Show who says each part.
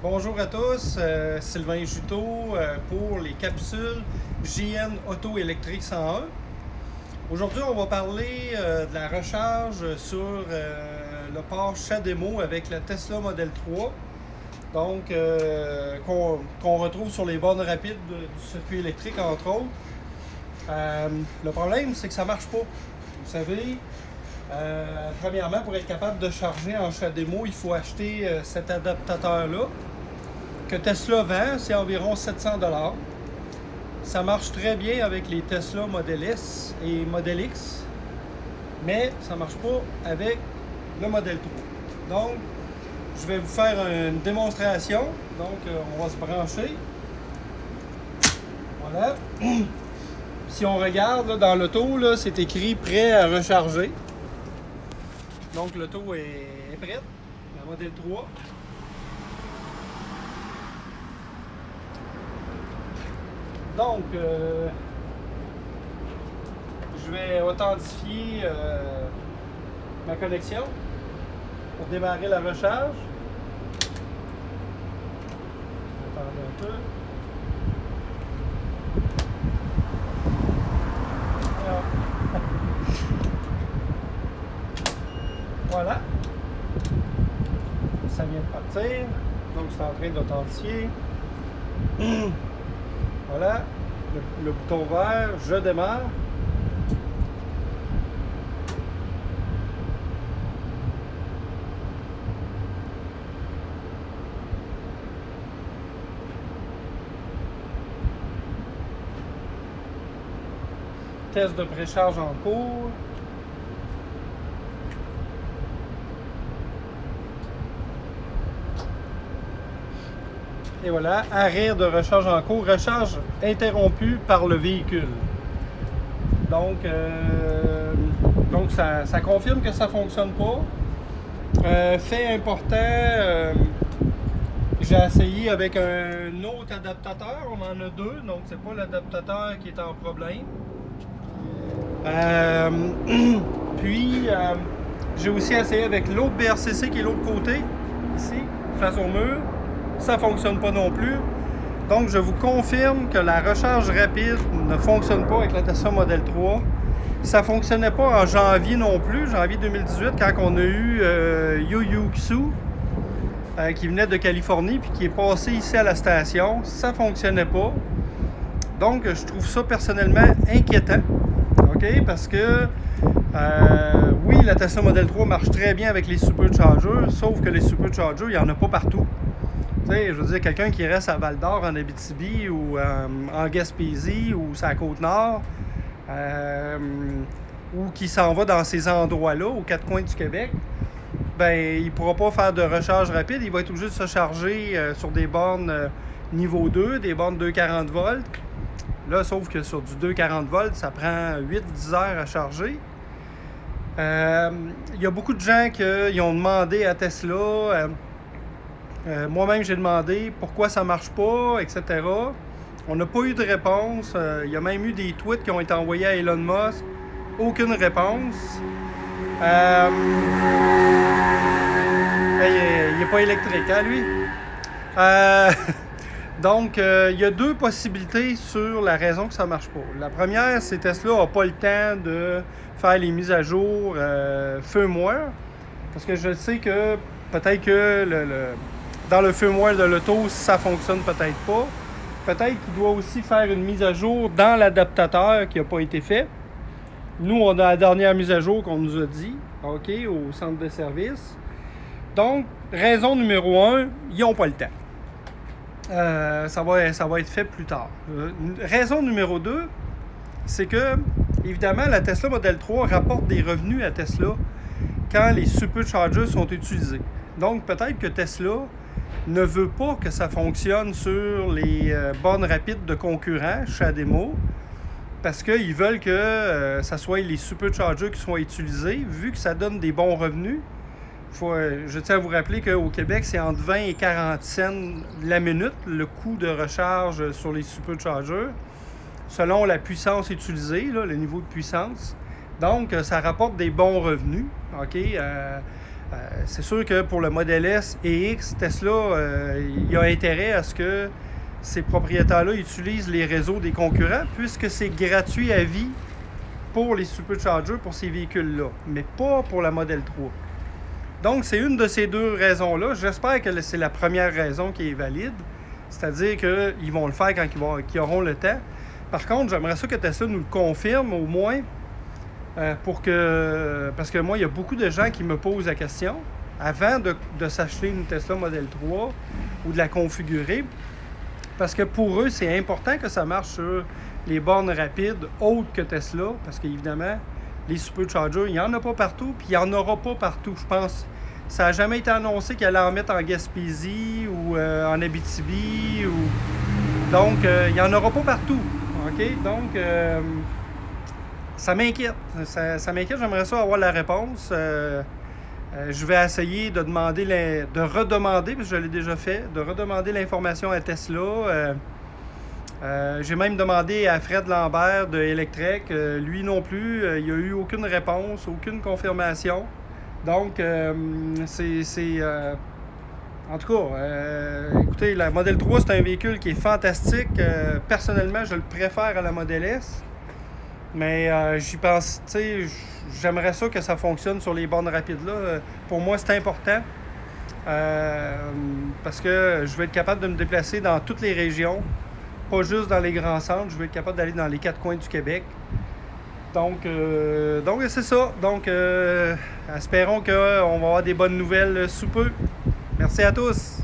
Speaker 1: Bonjour à tous, Sylvain Juteau pour les capsules JN Auto électrique 101. Aujourd'hui, on va parler de la recharge sur le port CHAdeMO avec la Tesla Model 3. Donc, qu'on retrouve sur les bornes rapides du circuit électrique, entre autres. Le problème, c'est que ça ne marche pas. Vous savez, premièrement, pour être capable de charger en CHAdeMO, il faut acheter cet adaptateur-là que Tesla vend, c'est environ 700 $. Ça marche très bien avec les Tesla Model S et Model X, mais ça ne marche pas avec le Model 3. Donc, je vais vous faire une démonstration. Donc, on va se brancher. Voilà. Si on regarde là, dans l'auto, là, c'est écrit prêt à recharger. Donc, l'auto est prête, la Model 3. Donc, je vais authentifier ma connexion pour démarrer la recharge. Attendez un peu. Voilà. Ça vient de partir. Donc, c'est en train d'authentifier. Voilà, le bouton vert, je démarre. Test de précharge en cours. Et voilà, arrêt de recharge en cours, recharge interrompue par le véhicule. Donc ça confirme que ça ne fonctionne pas. Fait important, j'ai essayé avec un autre adaptateur, on en a deux, donc c'est pas l'adaptateur qui est en problème. Puis j'ai aussi essayé avec l'autre BRCC qui est l'autre côté, ici, face au mur. Ça ne fonctionne pas non plus. Donc, je vous confirme que la recharge rapide ne fonctionne pas avec la Tesla Model 3. Ça ne fonctionnait pas en janvier non plus, janvier 2018, quand on a eu Yu-Yu-Xu qui venait de Californie puis qui est passé ici à la station. Ça ne fonctionnait pas. Donc, je trouve ça personnellement inquiétant. OK? Parce que oui, la Tesla Model 3 marche très bien avec les superchargers, sauf que les superchargers, il n'y en a pas partout. T'sais, je veux dire, quelqu'un qui reste à Val-d'Or, en Abitibi, ou en Gaspésie, ou sur la Côte-Nord, ou qui s'en va dans ces endroits-là, aux quatre coins du Québec, ben, il ne pourra pas faire de recharge rapide. Il va être obligé de se charger sur des bornes niveau 2, des bornes 240 volts. Là, sauf que sur du 240 volts, ça prend 8-10 heures à charger. Il y a beaucoup de gens qui ont demandé à Tesla... moi-même, j'ai demandé pourquoi ça ne marche pas, etc. On n'a pas eu de réponse. Il y a même eu des tweets qui ont été envoyés à Elon Musk. Aucune réponse. Il n'est pas électrique, hein, lui? Donc, il y a deux possibilités sur la raison que ça ne marche pas. La première, c'est que Tesla n'a pas le temps de faire les mises à jour firmware. Parce que je sais que peut-être que dans le firmware de l'auto, ça ne fonctionne peut-être pas. Peut-être qu'il doit aussi faire une mise à jour dans l'adaptateur qui n'a pas été fait. Nous, on a la dernière mise à jour qu'on nous a dit, OK, au centre de service. Donc, raison numéro 1, ils n'ont pas le temps. Ça va être fait plus tard. Raison numéro 2, c'est que, évidemment, la Tesla Model 3 rapporte des revenus à Tesla quand les superchargers sont utilisés. Donc, peut-être que Tesla ne veut pas que ça fonctionne sur les bornes rapides de concurrents, CHAdeMO, parce qu'ils veulent que ça soit les superchargers qui soient utilisés, vu que ça donne des bons revenus. Je tiens à vous rappeler qu'au Québec, c'est entre 20 et 40 cents la minute, le coût de recharge sur les superchargers, selon la puissance utilisée, là, le niveau de puissance. Donc, ça rapporte des bons revenus. OK? C'est sûr que pour le modèle S et X, Tesla, il y a intérêt à ce que ces propriétaires-là utilisent les réseaux des concurrents, puisque c'est gratuit à vie pour les superchargers pour ces véhicules-là, mais pas pour la Model 3. Donc, c'est une de ces deux raisons-là. J'espère que c'est la première raison qui est valide, c'est-à-dire qu'ils vont le faire quand ils auront le temps. Par contre, j'aimerais ça que Tesla nous le confirme au moins, parce que moi, il y a beaucoup de gens qui me posent la question, avant de s'acheter une Tesla Model 3 ou de la configurer, parce que pour eux, c'est important que ça marche sur les bornes rapides autres que Tesla, parce qu'évidemment, les superchargers, il n'y en a pas partout, puis il n'y en aura pas partout, je pense. Ça n'a jamais été annoncé qu'elle allait en mettre en Gaspésie ou en Abitibi. Donc, il n'y en aura pas partout. OK? Donc, ça m'inquiète. Ça m'inquiète. J'aimerais ça avoir la réponse. Je vais essayer de redemander, parce que je l'ai déjà fait, de redemander l'information à Tesla. J'ai même demandé à Fred Lambert de Electrek. Lui non plus, il n'y a eu aucune réponse, aucune confirmation. Donc, en tout cas, écoutez, la Model 3, c'est un véhicule qui est fantastique. Personnellement, je le préfère à la Model S. Mais j'y pense, tu sais, j'aimerais ça que ça fonctionne sur les bornes rapides là. Pour moi, c'est important. Parce que je vais être capable de me déplacer dans toutes les régions, pas juste dans les grands centres. Je vais être capable d'aller dans les 4 coins du Québec. Donc c'est ça. Donc, espérons qu'on va avoir des bonnes nouvelles sous peu. Merci à tous.